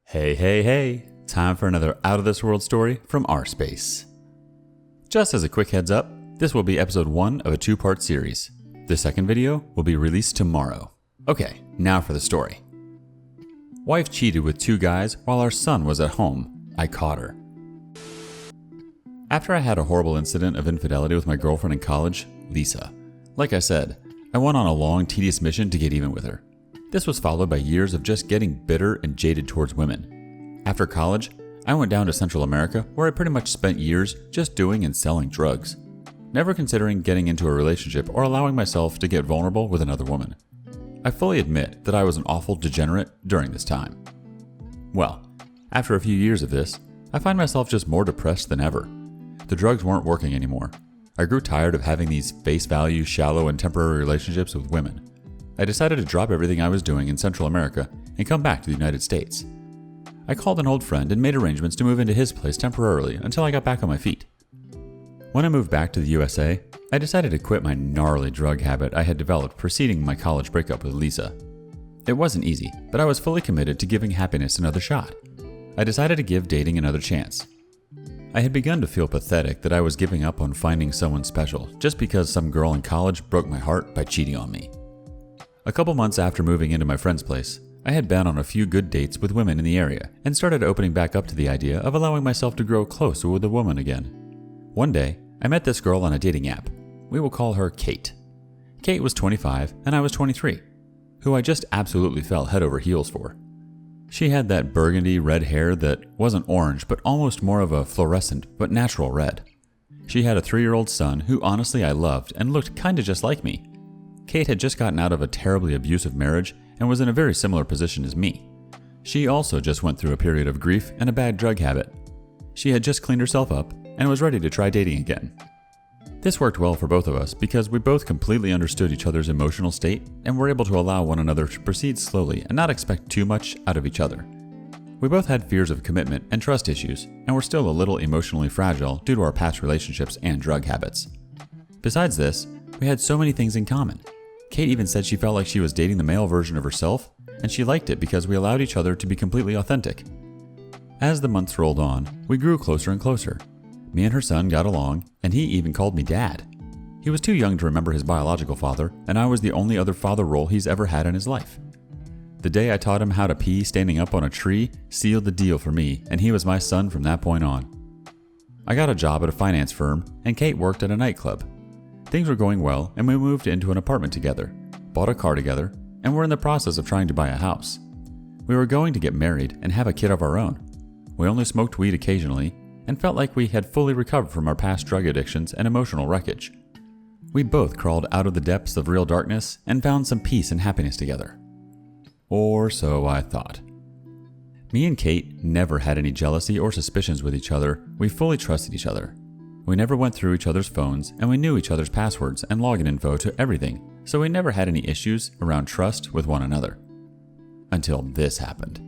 Hey, time for another out of this world story from rSpace. Just as a quick heads up, this will be episode 1 of a 2-part series. The second video will be released tomorrow. Okay, now for the story. Wife cheated with 2 guys while our son was at home. I caught her. After I had a horrible incident of infidelity with my girlfriend in college, Lisa, like I said, I went on a long, tedious mission to get even with her. This was followed by years of just getting bitter and jaded towards women. After college, I went down to Central America where I pretty much spent years just doing and selling drugs, never considering getting into a relationship or allowing myself to get vulnerable with another woman. I fully admit that I was an awful degenerate during this time. Well, after a few years of this, I find myself just more depressed than ever. The drugs weren't working anymore. I grew tired of having these face value, shallow, and temporary relationships with women. I decided to drop everything I was doing in Central America and come back to the United States. I called an old friend and made arrangements to move into his place temporarily until I got back on my feet. When I moved back to the USA, I decided to quit my gnarly drug habit I had developed preceding my college breakup with Lisa. It wasn't easy, but I was fully committed to giving happiness another shot. I decided to give dating another chance. I had begun to feel pathetic that I was giving up on finding someone special just because some girl in college broke my heart by cheating on me. A couple months after moving into my friend's place, I had been on a few good dates with women in the area and started opening back up to the idea of allowing myself to grow closer with a woman again. One day, I met this girl on a dating app. We will call her Kate. Kate was 25 and I was 23, who I just absolutely fell head over heels for. She had that burgundy red hair that wasn't orange but almost more of a fluorescent but natural red. She had a 3-year-old son who honestly I loved and looked kinda just like me. Kate had just gotten out of a terribly abusive marriage and was in a very similar position as me. She also just went through a period of grief and a bad drug habit. She had just cleaned herself up and was ready to try dating again. This worked well for both of us because we both completely understood each other's emotional state and were able to allow one another to proceed slowly and not expect too much out of each other. We both had fears of commitment and trust issues and were still a little emotionally fragile due to our past relationships and drug habits. Besides this, we had so many things in common. Kate even said she felt like she was dating the male version of herself, and she liked it because we allowed each other to be completely authentic. As the months rolled on, we grew closer and closer. Me and her son got along, and he even called me Dad. He was too young to remember his biological father, and I was the only other father role he's ever had in his life. The day I taught him how to pee standing up on a tree sealed the deal for me, and he was my son from that point on. I got a job at a finance firm, and Kate worked at a nightclub. Things were going well, and we moved into an apartment together, bought a car together, and were in the process of trying to buy a house. We were going to get married and have a kid of our own. We only smoked weed occasionally, and felt like we had fully recovered from our past drug addictions and emotional wreckage. We both crawled out of the depths of real darkness and found some peace and happiness together. Or so I thought. Me and Kate never had any jealousy or suspicions with each other. We fully trusted each other. We never went through each other's phones, and we knew each other's passwords and login info to everything, so we never had any issues around trust with one another. Until this happened.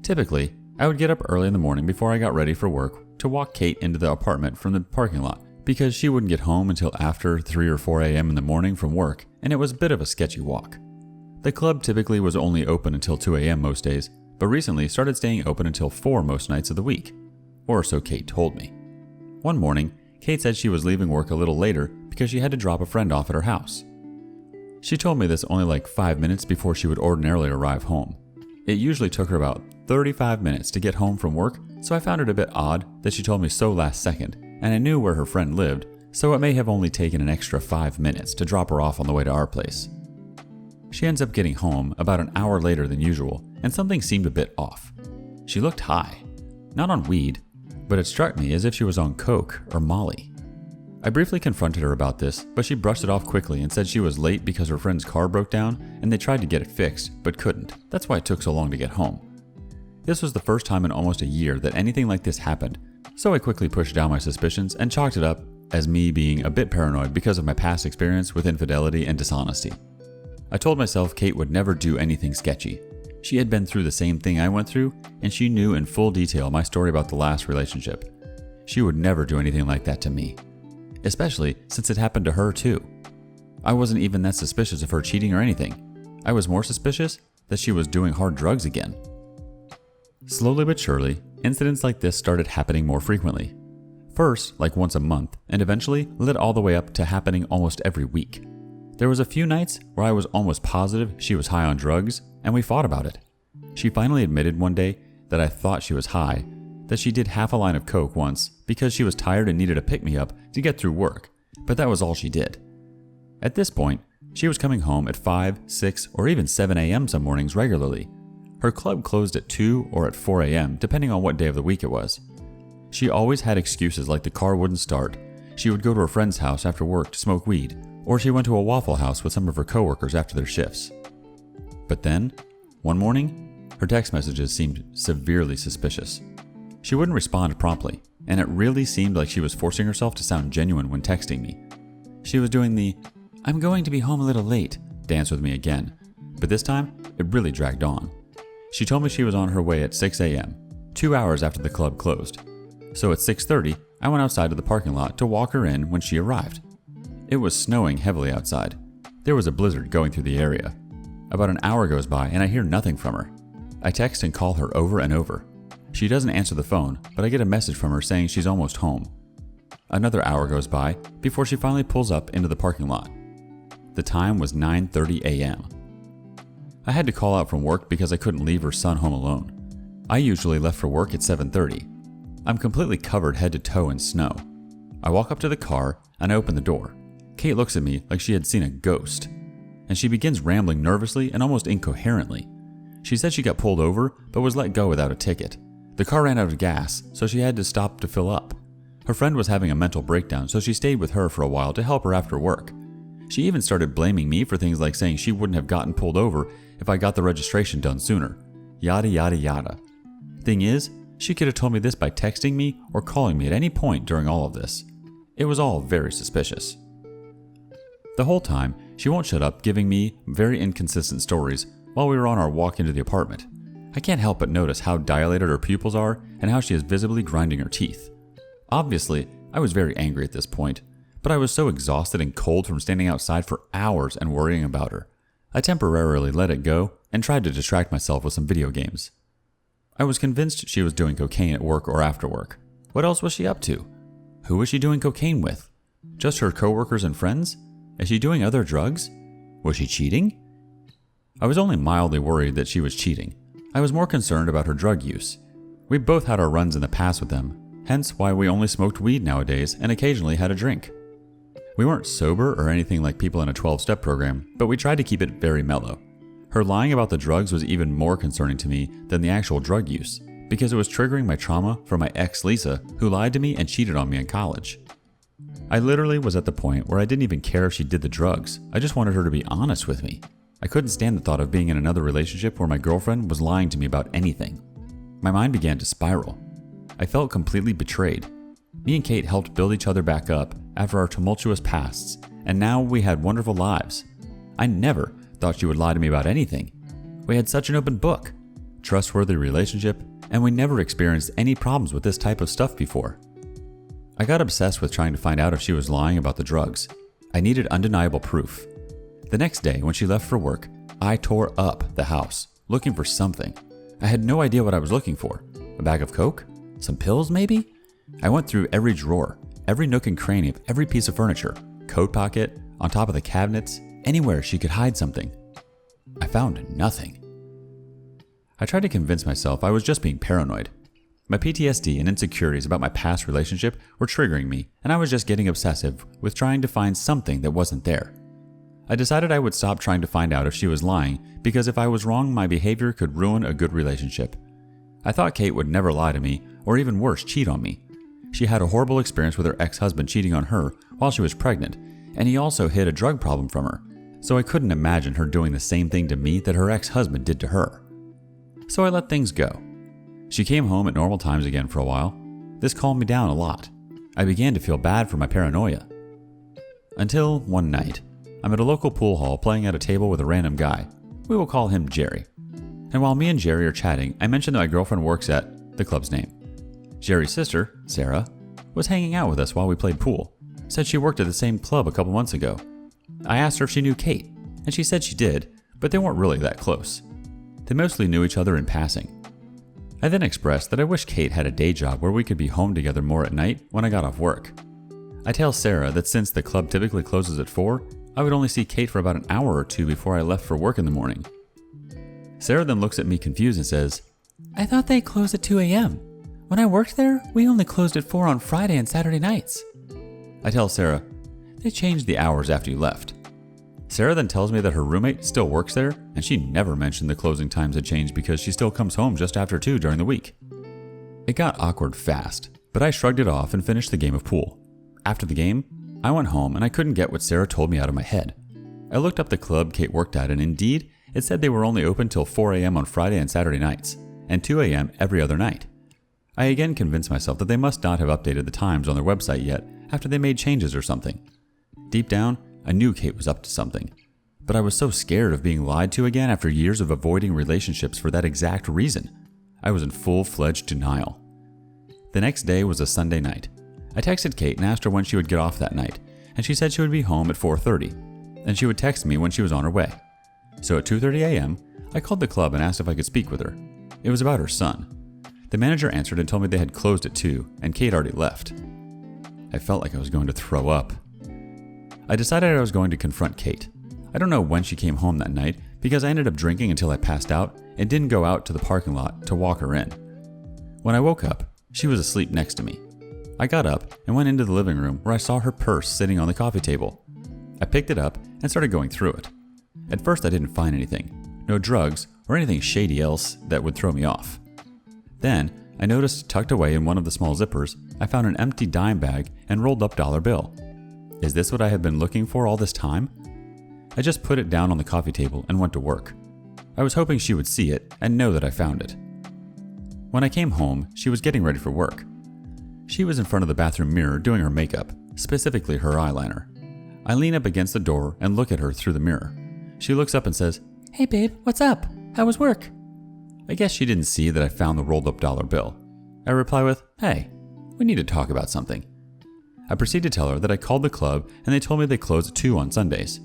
Typically, I would get up early in the morning before I got ready for work to walk Kate into the apartment from the parking lot because she wouldn't get home until after 3 or 4 a.m. in the morning from work, and it was a bit of a sketchy walk. The club typically was only open until 2 a.m. most days, but recently started staying open until 4 most nights of the week. Or so Kate told me. One morning, Kate said she was leaving work a little later because she had to drop a friend off at her house. She told me this only like 5 minutes before she would ordinarily arrive home. It usually took her about 35 minutes to get home from work, so I found it a bit odd that she told me so last second, and I knew where her friend lived, so it may have only taken an extra 5 minutes to drop her off on the way to our place. She ends up getting home about an hour later than usual, and something seemed a bit off. She looked high, not on weed, but it struck me as if she was on coke or Molly. I briefly confronted her about this, but she brushed it off quickly and said she was late because her friend's car broke down and they tried to get it fixed, but couldn't. That's why it took so long to get home. This was the first time in almost a year that anything like this happened, so I quickly pushed down my suspicions and chalked it up as me being a bit paranoid because of my past experience with infidelity and dishonesty. I told myself Kate would never do anything sketchy. She had been through the same thing I went through, and she knew in full detail my story about the last relationship. She would never do anything like that to me, especially since it happened to her too. I wasn't even that suspicious of her cheating or anything. I was more suspicious that she was doing hard drugs again. Slowly but surely, incidents like this started happening more frequently. First, like once a month, and eventually led all the way up to happening almost every week. There was a few nights where I was almost positive she was high on drugs, and we fought about it. She finally admitted one day that I thought she was high, that she did half a line of coke once because she was tired and needed a pick-me-up to get through work, but that was all she did. At this point, she was coming home at 5, 6, or even 7 a.m. some mornings regularly. Her club closed at 2 or at 4 a.m. depending on what day of the week it was. She always had excuses like the car wouldn't start, she would go to her friend's house after work to smoke weed, or she went to a Waffle House with some of her coworkers after their shifts. But then, one morning, her text messages seemed severely suspicious. She wouldn't respond promptly, and it really seemed like she was forcing herself to sound genuine when texting me. She was doing the, "I'm going to be home a little late" dance with me again, but this time, it really dragged on. She told me she was on her way at 6 a.m., 2 hours after the club closed. So at 6:30, I went outside to the parking lot to walk her in when she arrived. It was snowing heavily outside. There was a blizzard going through the area. About an hour goes by and I hear nothing from her. I text and call her over and over. She doesn't answer the phone, but I get a message from her saying she's almost home. Another hour goes by before she finally pulls up into the parking lot. The time was 9:30 a.m. I had to call out from work because I couldn't leave her son home alone. I usually left for work at 7:30. I'm completely covered head to toe in snow. I walk up to the car and I open the door. Kate looks at me like she had seen a ghost, and she begins rambling nervously and almost incoherently. She said she got pulled over but was let go without a ticket. The car ran out of gas, so she had to stop to fill up. Her friend was having a mental breakdown, so she stayed with her for a while to help her after work. She even started blaming me for things like saying she wouldn't have gotten pulled over if I got the registration done sooner. Yada yada yada. Thing is, she could have told me this by texting me or calling me at any point during all of this. It was all very suspicious. The whole time, she won't shut up giving me very inconsistent stories while we were on our walk into the apartment. I can't help but notice how dilated her pupils are and how she is visibly grinding her teeth. Obviously, I was very angry at this point, but I was so exhausted and cold from standing outside for hours and worrying about her. I temporarily let it go and tried to distract myself with some video games. I was convinced she was doing cocaine at work or after work. What else was she up to? Who was she doing cocaine with? Just her coworkers and friends? Is she doing other drugs? Was she cheating? I was only mildly worried that she was cheating. I was more concerned about her drug use. We both had our runs in the past with them, hence why we only smoked weed nowadays and occasionally had a drink. We weren't sober or anything like people in a 12-step program, but we tried to keep it very mellow. Her lying about the drugs was even more concerning to me than the actual drug use, because it was triggering my trauma from my ex Lisa, who lied to me and cheated on me in college. I literally was at the point where I didn't even care if she did the drugs, I just wanted her to be honest with me. I couldn't stand the thought of being in another relationship where my girlfriend was lying to me about anything. My mind began to spiral. I felt completely betrayed. Me and Kate helped build each other back up after our tumultuous pasts, and now we had wonderful lives. I never thought she would lie to me about anything. We had such an open book, trustworthy relationship, and we never experienced any problems with this type of stuff before. I got obsessed with trying to find out if she was lying about the drugs. I needed undeniable proof. The next day, when she left for work, I tore up the house, looking for something. I had no idea what I was looking for. A bag of coke? Some pills, maybe? I went through every drawer, every nook and cranny of every piece of furniture, coat pocket, on top of the cabinets, anywhere she could hide something. I found nothing. I tried to convince myself I was just being paranoid. My PTSD and insecurities about my past relationship were triggering me, and I was just getting obsessive with trying to find something that wasn't there. I decided I would stop trying to find out if she was lying, because if I was wrong, my behavior could ruin a good relationship. I thought Kate would never lie to me, or even worse, cheat on me. She had a horrible experience with her ex-husband cheating on her while she was pregnant, and he also hid a drug problem from her, so I couldn't imagine her doing the same thing to me that her ex-husband did to her. So I let things go. She came home at normal times again for a while. This calmed me down a lot. I began to feel bad for my paranoia. Until one night, I'm at a local pool hall playing at a table with a random guy. We will call him Jerry. And while me and Jerry are chatting, I mentioned that my girlfriend works at the club's name. Jerry's sister, Sarah, was hanging out with us while we played pool. Said she worked at the same club a couple months ago. I asked her if she knew Kate, and she said she did, but they weren't really that close. They mostly knew each other in passing. I then expressed that I wish Kate had a day job where we could be home together more at night when I got off work. I tell Sarah that since the club typically closes at 4, I would only see Kate for about an hour or two before I left for work in the morning. Sarah then looks at me confused and says, "I thought they closed at 2 a.m. When I worked there, we only closed at 4 on Friday and Saturday nights." I tell Sarah, "They changed the hours after you left." Sarah then tells me that her roommate still works there, and she never mentioned the closing times had changed because she still comes home just after 2 during the week. It got awkward fast, but I shrugged it off and finished the game of pool. After the game, I went home and I couldn't get what Sarah told me out of my head. I looked up the club Kate worked at, and indeed, it said they were only open till 4 a.m. on Friday and Saturday nights, and 2 a.m. every other night. I again convinced myself that they must not have updated the times on their website yet after they made changes or something. Deep down, I knew Kate was up to something, but I was so scared of being lied to again after years of avoiding relationships for that exact reason. I was in full-fledged denial. The next day was a Sunday night. I texted Kate and asked her when she would get off that night, and she said she would be home at 4:30, and she would text me when she was on her way. So at 2:30 a.m., I called the club and asked if I could speak with her. It was about her son. The manager answered and told me they had closed at 2, and Kate already left. I felt like I was going to throw up. I decided I was going to confront Kate. I don't know when she came home that night because I ended up drinking until I passed out and didn't go out to the parking lot to walk her in. When I woke up, she was asleep next to me. I got up and went into the living room where I saw her purse sitting on the coffee table. I picked it up and started going through it. At first I didn't find anything, no drugs or anything shady else that would throw me off. Then I noticed tucked away in one of the small zippers, I found an empty dime bag and rolled up dollar bill. Is this what I had been looking for all this time? I just put it down on the coffee table and went to work. I was hoping she would see it and know that I found it. When I came home, she was getting ready for work. She was in front of the bathroom mirror doing her makeup, specifically her eyeliner. I lean up against the door and look at her through the mirror. She looks up and says, "Hey babe, what's up? How was work?" I guess she didn't see that I found the rolled up dollar bill. I reply with, "Hey, we need to talk about something." I proceed to tell her that I called the club and they told me they close at 2 on Sundays.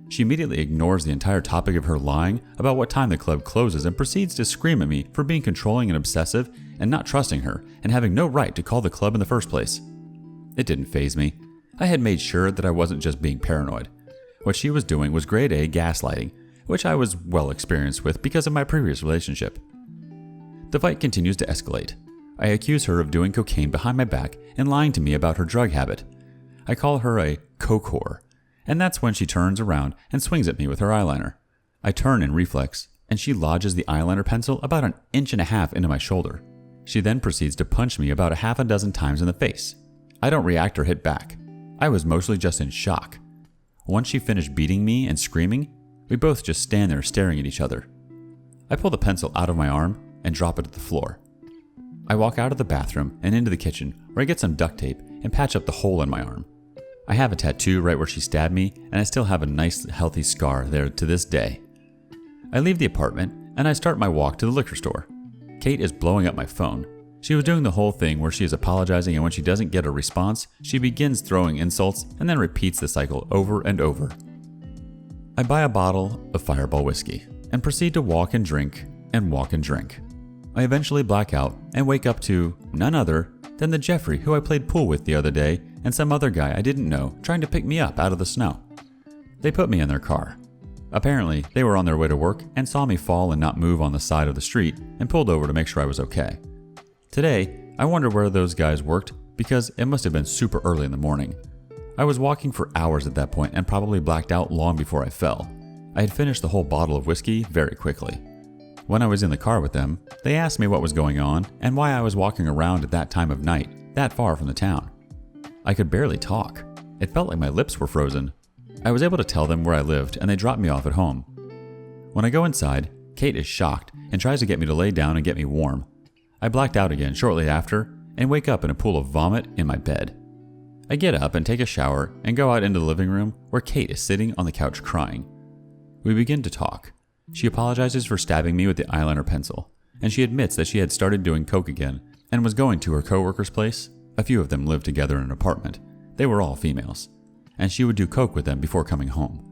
She immediately ignores the entire topic of her lying about what time the club closes and proceeds to scream at me for being controlling and obsessive and not trusting her and having no right to call the club in the first place. It didn't faze me. I had made sure that I wasn't just being paranoid. What she was doing was grade A gaslighting, which I was well experienced with because of my previous relationship. The fight continues to escalate. I accuse her of doing cocaine behind my back and lying to me about her drug habit. I call her a coke whore, and that's when she turns around and swings at me with her eyeliner. I turn in reflex, and she lodges the eyeliner pencil about 1.5 inches into my shoulder. She then proceeds to punch me about 6 times in the face. I don't react or hit back. I was mostly just in shock. Once she finished beating me and screaming, we both just stand there staring at each other. I pull the pencil out of my arm and drop it at the floor. I walk out of the bathroom and into the kitchen where I get some duct tape and patch up the hole in my arm. I have a tattoo right where she stabbed me, and I still have a nice healthy scar there to this day. I leave the apartment and I start my walk to the liquor store. Kate is blowing up my phone. She was doing the whole thing where she is apologizing, and when she doesn't get a response, she begins throwing insults and then repeats the cycle over and over. I buy a bottle of Fireball whiskey and proceed to walk and drink and walk and drink. I eventually black out and wake up to none other than the Jeffrey who I played pool with the other day and some other guy I didn't know trying to pick me up out of the snow. They put me in their car. Apparently, they were on their way to work and saw me fall and not move on the side of the street and pulled over to make sure I was okay. Today, I wonder where those guys worked because it must have been super early in the morning. I was walking for hours at that point and probably blacked out long before I fell. I had finished the whole bottle of whiskey very quickly. When I was in the car with them, they asked me what was going on and why I was walking around at that time of night, that far from the town. I could barely talk. It felt like my lips were frozen. I was able to tell them where I lived and they dropped me off at home. When I go inside, Kate is shocked and tries to get me to lay down and get me warm. I blacked out again shortly after and wake up in a pool of vomit in my bed. I get up and take a shower and go out into the living room where Kate is sitting on the couch crying. We begin to talk. She apologizes for stabbing me with the eyeliner pencil, and she admits that she had started doing coke again and was going to her coworker's place. A few of them lived together in an apartment. They were all females, and she would do coke with them before coming home.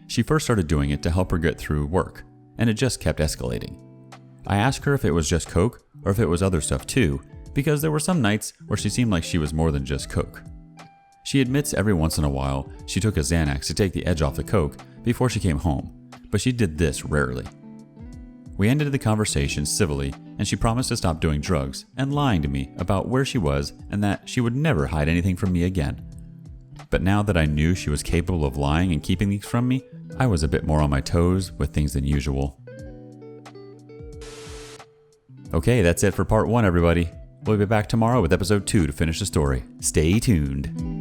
She first started doing it to help her get through work, and it just kept escalating. I asked her if it was just coke or if it was other stuff too, because there were some nights where she seemed like she was more than just coke. She admits every once in a while she took a Xanax to take the edge off the coke before she came home, but she did this rarely. We ended the conversation civilly, and she promised to stop doing drugs and lying to me about where she was and that she would never hide anything from me again. But now that I knew she was capable of lying and keeping these from me, I was a bit more on my toes with things than usual. Okay, that's it for part 1, everybody. We'll be back tomorrow with episode 2 to finish the story. Stay tuned.